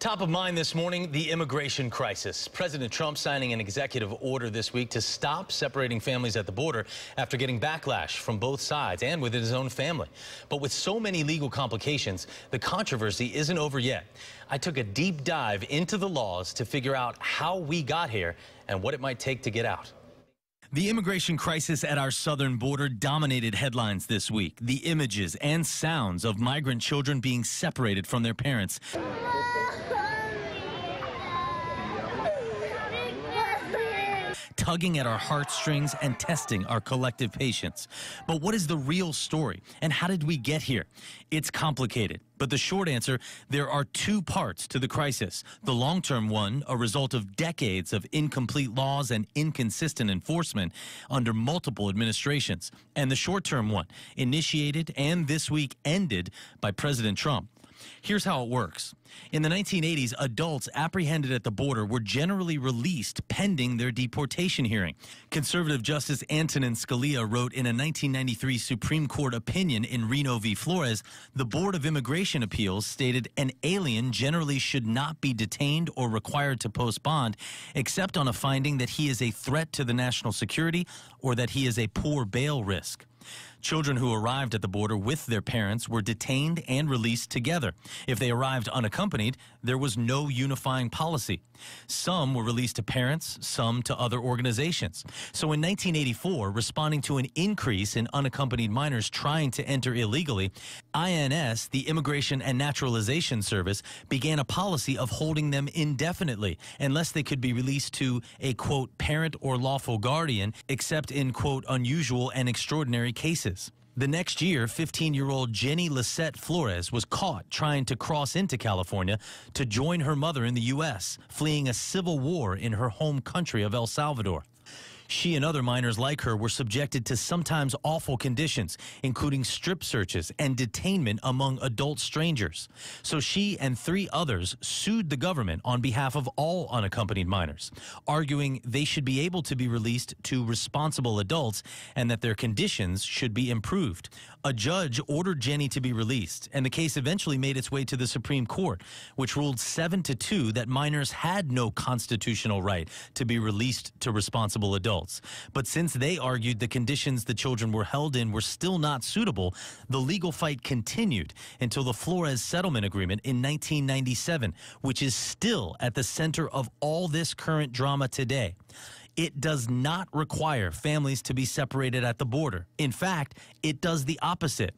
Top of mind this morning, the immigration crisis. President Trump signing an executive order this week to stop separating families at the border after getting backlash from both sides and within his own family. But with so many legal complications, the controversy isn't over yet. I took a deep dive into the laws to figure out how we got here and what it might take to get out. The immigration crisis at our southern border dominated headlines this week. The images and sounds of migrant children being separated from their parents. Tugging at our heartstrings and testing our collective patience. But what is the real story, and how did we get here? It's complicated, but the short answer, there are two parts to the crisis. The long-term one, a result of decades of incomplete laws and inconsistent enforcement under multiple administrations. And the short-term one, initiated and this week ended by President Trump. Here's how it works. In the 1980s, adults apprehended at the border were generally released pending their deportation hearing. Conservative Justice Antonin Scalia wrote in a 1993 Supreme Court opinion in Reno v. Flores, the Board of Immigration Appeals stated an alien generally should not be detained or required to post bond except on a finding that he is a threat to the national security or that he is a poor bail risk. Children who arrived at the border with their parents were detained and released together. If they arrived unaccompanied, there was no unifying policy. Some were released to parents, some to other organizations. So in 1984, responding to an increase in unaccompanied minors trying to enter illegally, INS, the Immigration and Naturalization Service, began a policy of holding them indefinitely unless they could be released to a, quote, parent or lawful guardian, except in, quote, unusual and extraordinary cases. The next year, 15-year-old Jenny Lisette Flores was caught trying to cross into California to join her mother in the U.S., fleeing a civil war in her home country of El Salvador. She and other minors like her were subjected to sometimes awful conditions, including strip searches and detainment among adult strangers. So she and 3 others sued the government on behalf of all unaccompanied minors, arguing they should be able to be released to responsible adults and that their conditions should be improved. A judge ordered Jenny to be released, and the case eventually made its way to the Supreme Court, which ruled 7-2 that minors had no constitutional right to be released to responsible adults. But since they argued the conditions the children were held in were still not suitable, the legal fight continued until the Flores Settlement Agreement in 1997, which is still at the center of all this current drama today. It does not require families to be separated at the border. In fact, it does the opposite.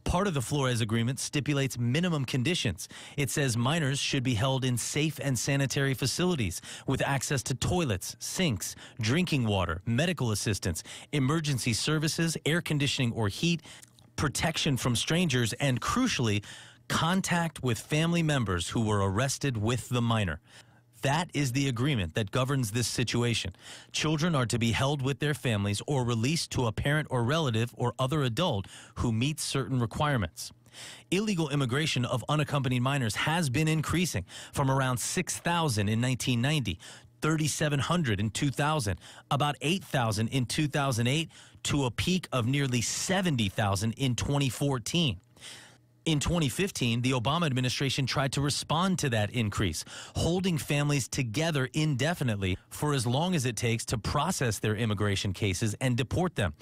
Part of the Flores Agreement stipulates minimum conditions. It says minors should be held in safe and sanitary facilities with access to toilets, sinks, drinking water, medical assistance, emergency services, air conditioning or heat, protection from strangers, and crucially, contact with family members who were arrested with the minor. That is the agreement that governs this situation. Children are to be held with their families or released to a parent or relative or other adult who meets certain requirements. Illegal immigration of unaccompanied minors has been increasing from around 6,000 in 1990, 3,700 in 2000, about 8,000 in 2008, to a peak of nearly 70,000 in 2014. In 2015, the Obama administration tried to respond to that increase, holding families together indefinitely for as long as it takes to process their immigration cases and deport them.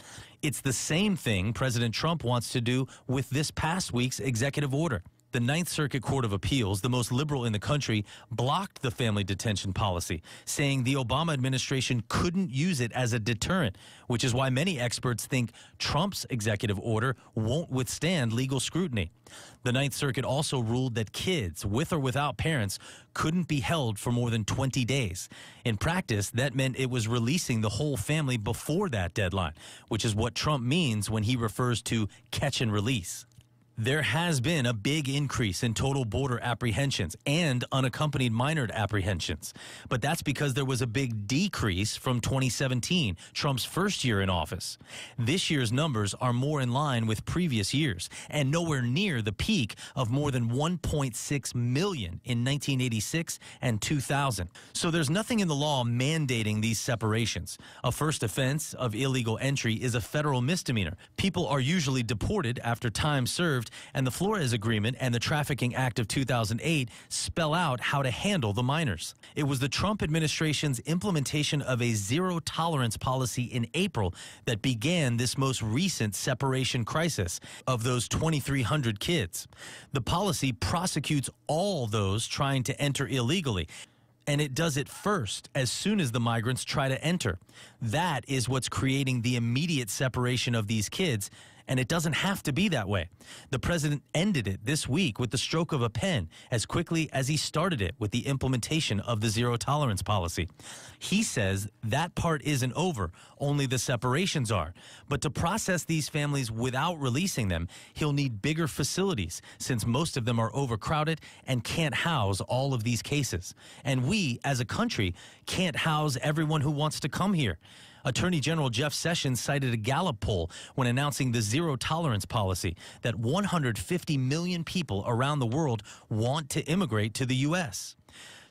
It's the same thing President Trump wants to do with this past week's executive order. The Ninth Circuit Court of Appeals, the most liberal in the country, blocked the family detention policy, saying the Obama administration couldn't use it as a deterrent, which is why many experts think Trump's executive order won't withstand legal scrutiny. The Ninth Circuit also ruled that kids, with or without parents, couldn't be held for more than 20 days. In practice, that meant it was releasing the whole family before that deadline, which is what Trump means when he refers to catch and release. There has been a big increase in total border apprehensions and unaccompanied minor apprehensions. But that's because there was a big decrease from 2017, Trump's first year in office. This year's numbers are more in line with previous years and nowhere near the peak of more than 1.6 million in 1986 and 2000. So there's nothing in the law mandating these separations. A first offense of illegal entry is a federal misdemeanor. People are usually deported after time served served, and the Flores Agreement and the Trafficking Act of 2008 spell out how to handle the minors. It was the Trump administration's implementation of a zero-tolerance policy in April that began this most recent separation crisis of those 2,300 kids. The policy prosecutes all those trying to enter illegally, and it does it first as soon as the migrants try to enter. That is what's creating the immediate separation of these kids, and it doesn't have to be that way. The president ended it this week with the stroke of a pen as quickly as he started it with the implementation of the zero-tolerance policy. He says that part isn't over, only the separations are. But to process these families without releasing them, he'll need bigger facilities, since most of them are overcrowded and can't house all of these cases. And we, as a country, can't house everyone who wants to come here. Attorney General Jeff Sessions cited a Gallup poll when announcing the zero-tolerance policy that 150 million people around the world want to immigrate to the U.S.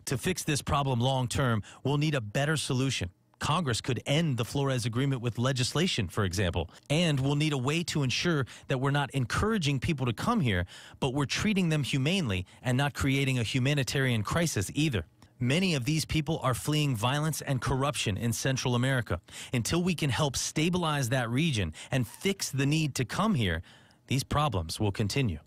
To fix this problem long-term, we'll need a better solution. Congress could end the Flores Agreement with legislation, for example, and we'll need a way to ensure that we're not encouraging people to come here, but we're treating them humanely and not creating a humanitarian crisis either. Many of these people are fleeing violence and corruption in Central America. Until we can help stabilize that region and fix the need to come here, these problems will continue.